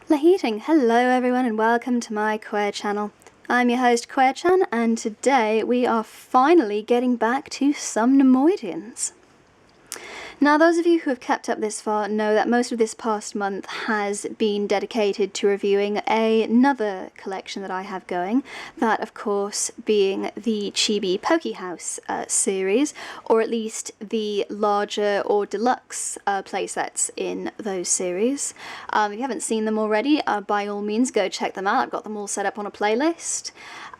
Laheating, hello everyone and welcome to my Queer channel. I'm your host Queer-chan and today we are finally getting back to some Neimoidians. Now those of you who have kept up this far know that most of this past month has been dedicated to reviewing another collection that I have going, that of course being the Chibi Pokehouse series, or at least the larger or deluxe playsets in those series. If you haven't seen them already, by all means go check them out. I've got them all set up on a playlist.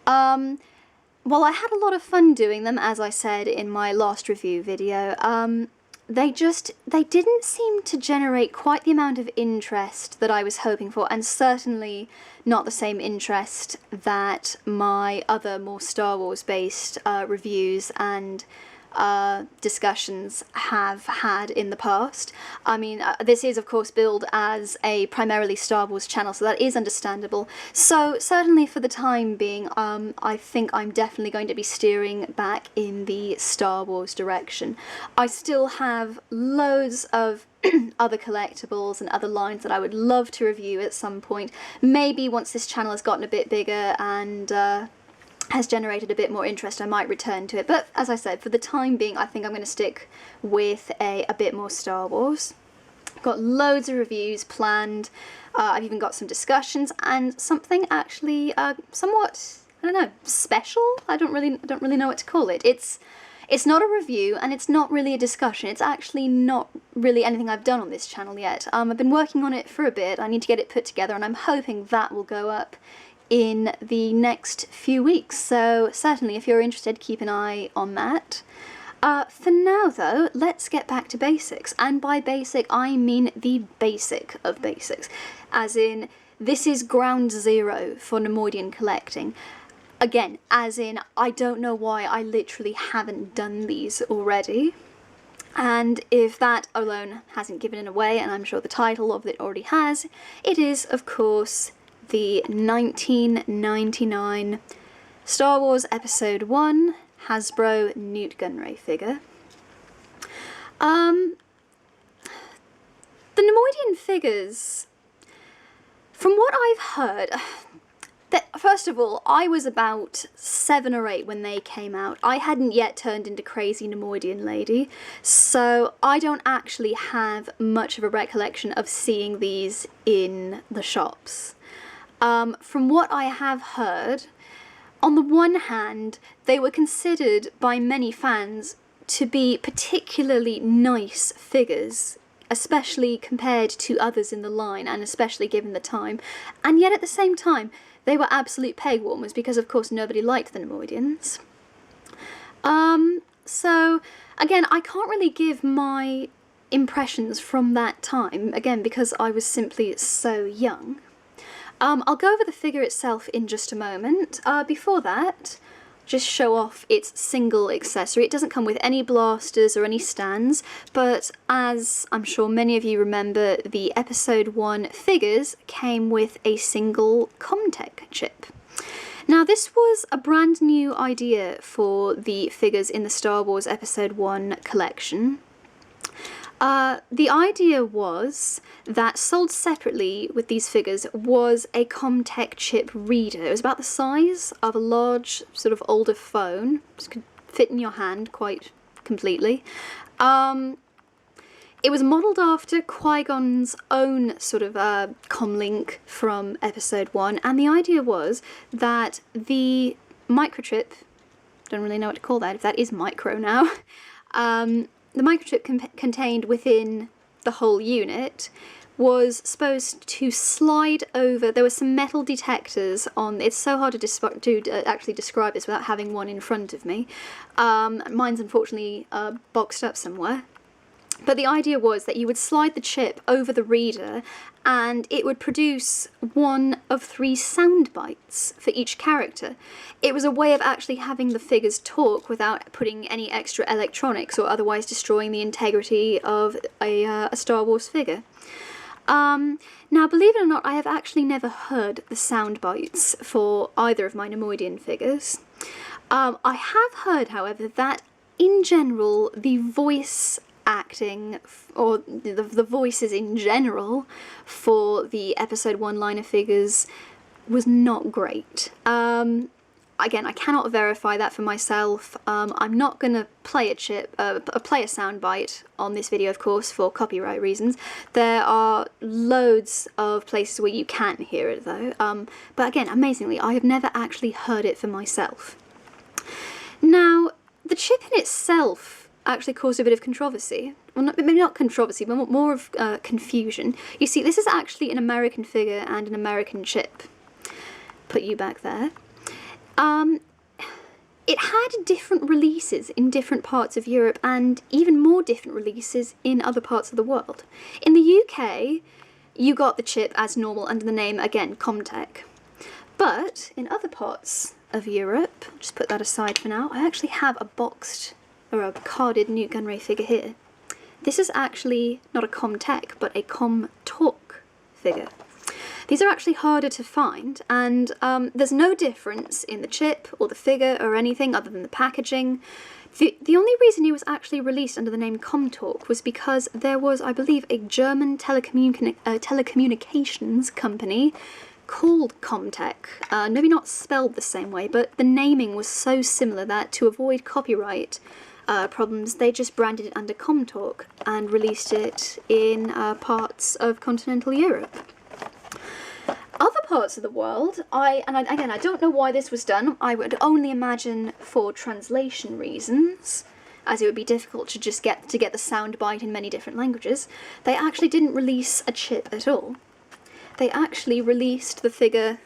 While I had a lot of fun doing them, as I said in my last review video, they didn't seem to generate quite the amount of interest that I was hoping for, and certainly not the same interest that my other more Star Wars based reviews and discussions have had in the past. I mean, this is of course billed as a primarily Star Wars channel, so that is understandable. So certainly for the time being, I think I'm definitely going to be steering back in the Star Wars direction. I still have loads of other collectibles and other lines that I would love to review at some point. Maybe once this channel has gotten a bit bigger and has generated a bit more interest, I might return to it. But as I said, for the time being, I think I'm going to stick with a bit more Star Wars. Got loads of reviews planned. I've even got some discussions and something actually somewhat, I don't know, special. I don't really know what to call it. It's not a review and it's not really a discussion. It's actually not really anything I've done on this channel yet. I've been working on it for a bit. I need to get it put together and I'm hoping that will go up in the next few weeks, so certainly if you're interested, keep an eye on that. For now though, let's get back to basics, and by basic I mean the basic of basics, as in this is ground zero for Neimoidian collecting. Again, as in I don't know why I literally haven't done these already. And if that alone hasn't given it away, and I'm sure the title of it already has, it is of course the 1999 Star Wars Episode 1 Hasbro Nute Gunray figure. The Neimoidian figures, from what I've heard, that first of all, I was about 7 or 8 when they came out. I hadn't yet turned into crazy Neimoidian lady, so I don't actually have much of a recollection of seeing these in the shops. From what I have heard, on the one hand, they were considered by many fans to be particularly nice figures, especially compared to others in the line, and especially given the time, and yet at the same time, they were absolute peg warmers because of course nobody liked the Neimoidians. So again, I can't really give my impressions from that time, again because I was simply so young. I'll go over the figure itself in just a moment. Before that, just show off its single accessory. It doesn't come with any blasters or any stands, but as I'm sure many of you remember, the Episode 1 figures came with a single ComTech chip. Now this was a brand new idea for the figures in the Star Wars Episode 1 collection. The idea was that sold separately with these figures was a ComTech chip reader. It was about the size of a large, sort of older phone. Just could fit in your hand quite completely. It was modelled after Qui-Gon's own sort of comlink from Episode 1, and the idea was that the microchip, don't really know what to call that, if that is micro now, the microchip contained within the whole unit was supposed to slide over. There were some metal detectors on. It's so hard to actually describe this without having one in front of me. Mine's unfortunately boxed up somewhere. But the idea was that you would slide the chip over the reader and it would produce one of 3 sound bites for each character. It was a way of actually having the figures talk without putting any extra electronics or otherwise destroying the integrity of a Star Wars figure. Now, believe it or not, I have actually never heard the sound bites for either of my Neimoidian figures. I have heard, however, that in general the voice acting, or the voices in general, for the episode 1 line of figures was not great. Again, I cannot verify that for myself. I'm not going to play a soundbite on this video, of course, for copyright reasons. There are loads of places where you can hear it, though. But again, amazingly, I have never actually heard it for myself. Now, the chip in itself actually caused a bit of controversy. Well, maybe not controversy, but more of confusion. You see, this is actually an American figure and an American chip. Put you back there. It had different releases in different parts of Europe and even more different releases in other parts of the world. In the UK, you got the chip as normal under the name, again, ComTech. But in other parts of Europe, just put that aside for now, I actually have a boxed, or a carded Nute Gunray figure here. This is actually not a ComTech, but a ComTalk figure. These are actually harder to find, and there's no difference in the chip or the figure or anything other than the packaging. The only reason it was actually released under the name ComTalk was because there was, I believe, a German telecommunications company called ComTech. Maybe not spelled the same way, but the naming was so similar that to avoid copyright problems, they just branded it under ComTalk and released it in parts of continental Europe. Other parts of the world, I don't know why this was done. I would only imagine for translation reasons, as it would be difficult to just get the sound bite in many different languages. They actually didn't release a chip at all. They actually released the figure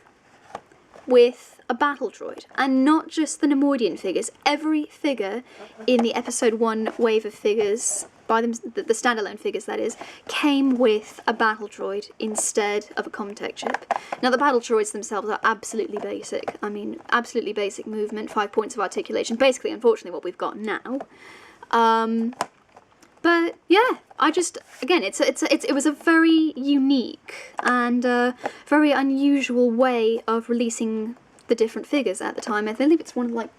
with a battle droid, and not just the Neimoidian figures. Every figure in the episode 1 wave of figures, by them, the standalone figures that is, came with a battle droid instead of a ComTech chip. Now the battle droids themselves are absolutely basic. I mean, absolutely basic movement, 5 points of articulation, basically, unfortunately, what we've got now. But yeah, again, it was a very unique and very unusual way of releasing the different figures at the time. I believe it's one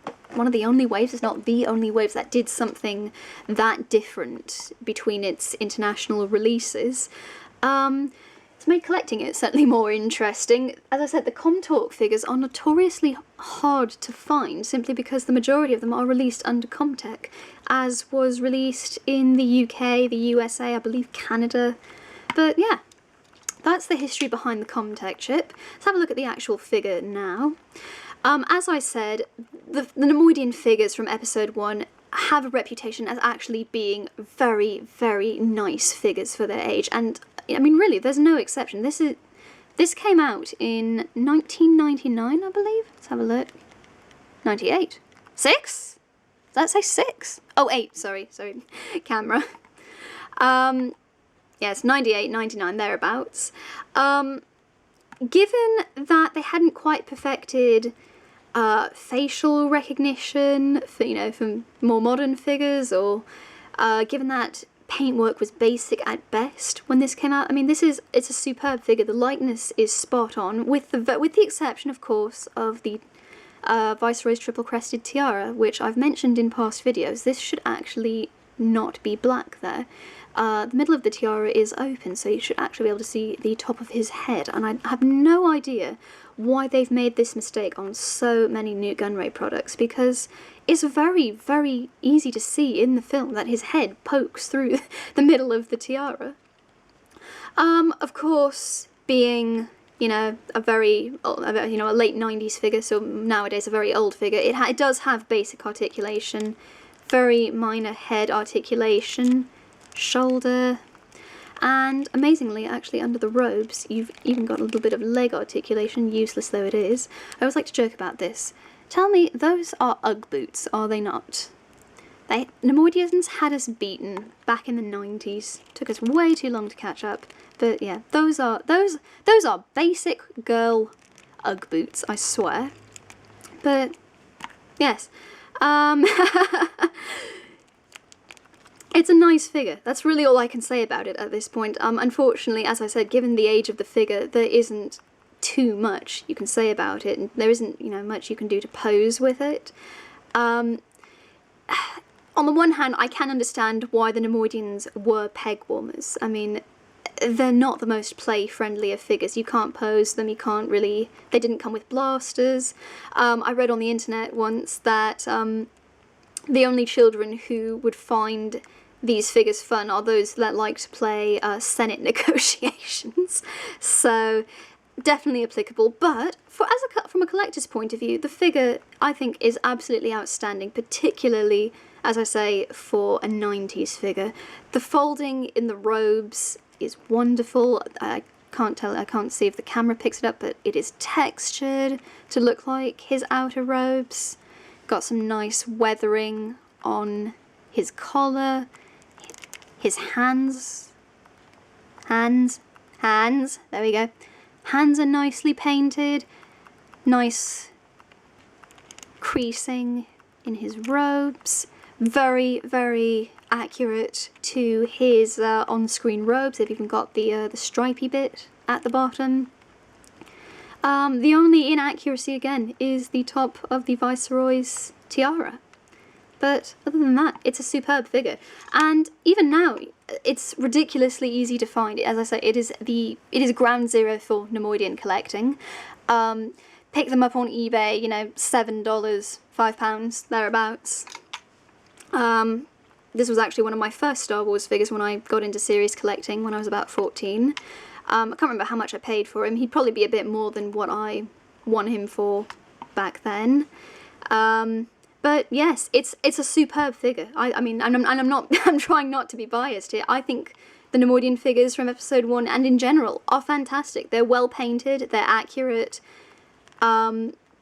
of the only waves, if not the only waves, that did something that different between its international releases. It's made collecting it certainly more interesting. As I said, the ComTalk figures are notoriously hard to find simply because the majority of them are released under ComTech, as was released in the UK, the USA, I believe Canada. But yeah, that's the history behind the ComTech chip. Let's have a look at the actual figure now. As I said, the Neimoidian figures from episode 1 have a reputation as actually being very, very nice figures for their age, and I mean, really, there's no exception. This came out in 1999, I believe. Let's have a look. 98. 6? Does that say 6? Oh, 8. Sorry. Camera. Yes, 98, 99, thereabouts. Given that they hadn't quite perfected facial recognition for more modern figures, or given that paintwork was basic at best when this came out, I mean, it's a superb figure. The likeness is spot on, with the exception, of course, of the Viceroy's triple-crested tiara, which I've mentioned in past videos. This should actually not be black there. The middle of the tiara is open, so you should actually be able to see the top of his head, and I have no idea why they've made this mistake on so many Nute Gunray products, because it's very, very easy to see in the film that his head pokes through the middle of the tiara. Of course, being, a very, a late 90s figure, so nowadays a very old figure, it does have basic articulation, very minor head articulation, shoulder, and amazingly, actually, under the robes, you've even got a little bit of leg articulation, useless though it is. I always like to joke about this. Tell me, those are Ugg boots, are they not? Neimoidians had us beaten back in the 90s. Took us way too long to catch up. But yeah, those are basic girl Ugg boots, I swear. But yes. It's a nice figure. That's really all I can say about it at this point. Unfortunately, as I said, given the age of the figure, there isn't too much you can say about it, and there isn't, much you can do to pose with it. On on the one hand, I can understand why the Neimoidians were peg warmers. I mean, they're not the most play-friendly of figures. You can't pose them, you can't really... They didn't come with blasters. I read on the internet once that the only children who would find these figures fun are those that like to play Senate negotiations. So, definitely applicable, but from a collector's point of view, the figure, I think, is absolutely outstanding, particularly, as I say, for a 90s figure. The folding in the robes is wonderful. I can't see if the camera picks it up, but it is textured to look like his outer robes. Got some nice weathering on his collar, his hands, there we go. Hands are nicely painted, nice creasing in his robes, very, very accurate to his on-screen robes. They've even got the stripy bit at the bottom. The only inaccuracy, again, is the top of the Viceroy's tiara. But other than that, it's a superb figure. And even now, it's ridiculously easy to find. As I say, it is ground zero for Neimoidian collecting. Pick them up on eBay, you know, $7, £5, thereabouts. This was actually one of my first Star Wars figures when I got into serious collecting when I was about 14. I can't remember how much I paid for him. He'd probably be a bit more than what I won him for back then. But yes, it's a superb figure. I mean, I'm trying not to be biased here. I think the Neimoidian figures from episode 1 and in general are fantastic. They're well painted, they're accurate.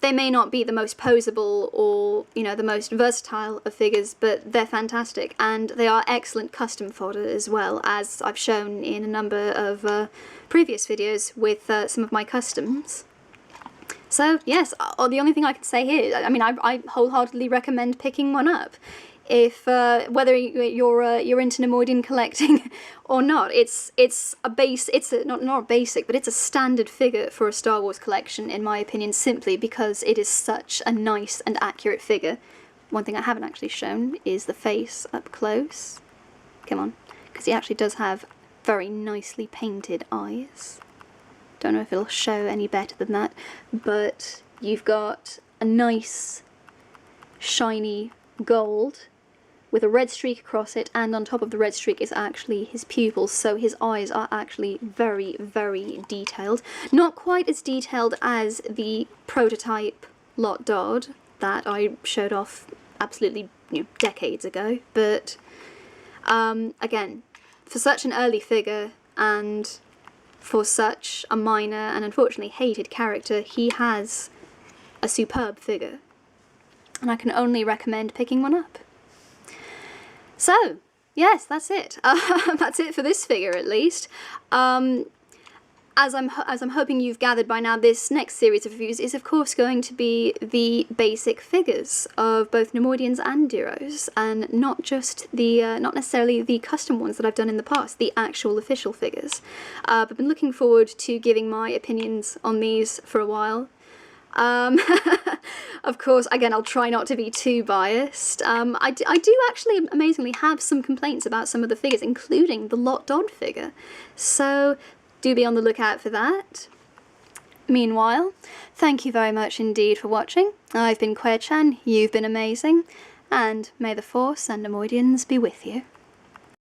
They may not be the most poseable or, you know, the most versatile of figures, but they're fantastic, and they are excellent custom fodder as well, as I've shown in a number of previous videos with some of my customs. So yes, the only thing I can say here, I mean, I wholeheartedly recommend picking one up. If whether you're into Neimoidian collecting or not, it's not a basic, but it's a standard figure for a Star Wars collection, in my opinion, simply because it is such a nice and accurate figure. One thing I haven't actually shown is the face up close. Come on, because he actually does have very nicely painted eyes. Don't know if it'll show any better than that, but you've got a nice shiny gold with a red streak across it, and on top of the red streak is actually his pupils, so his eyes are actually very, very detailed. Not quite as detailed as the prototype Lot Dodd that I showed off absolutely, you know, decades ago, but again, for such an early figure and for such a minor and unfortunately hated character, he has a superb figure, and I can only recommend picking one up. So, yes, that's it. That's it for this figure, at least. As I'm hoping you've gathered by now, this next series of reviews is, of course, going to be the basic figures of both Neimoidians and Duros, and not just the, not necessarily the custom ones that I've done in the past, the actual official figures. I've been looking forward to giving my opinions on these for a while. Of course, again, I'll try not to be too biased. I do actually amazingly have some complaints about some of the figures, including the Lot Dodd figure, so do be on the lookout for that. Meanwhile, thank you very much indeed for watching. I've been Queer Chan, you've been amazing, and may the Force and Neimoidians be with you.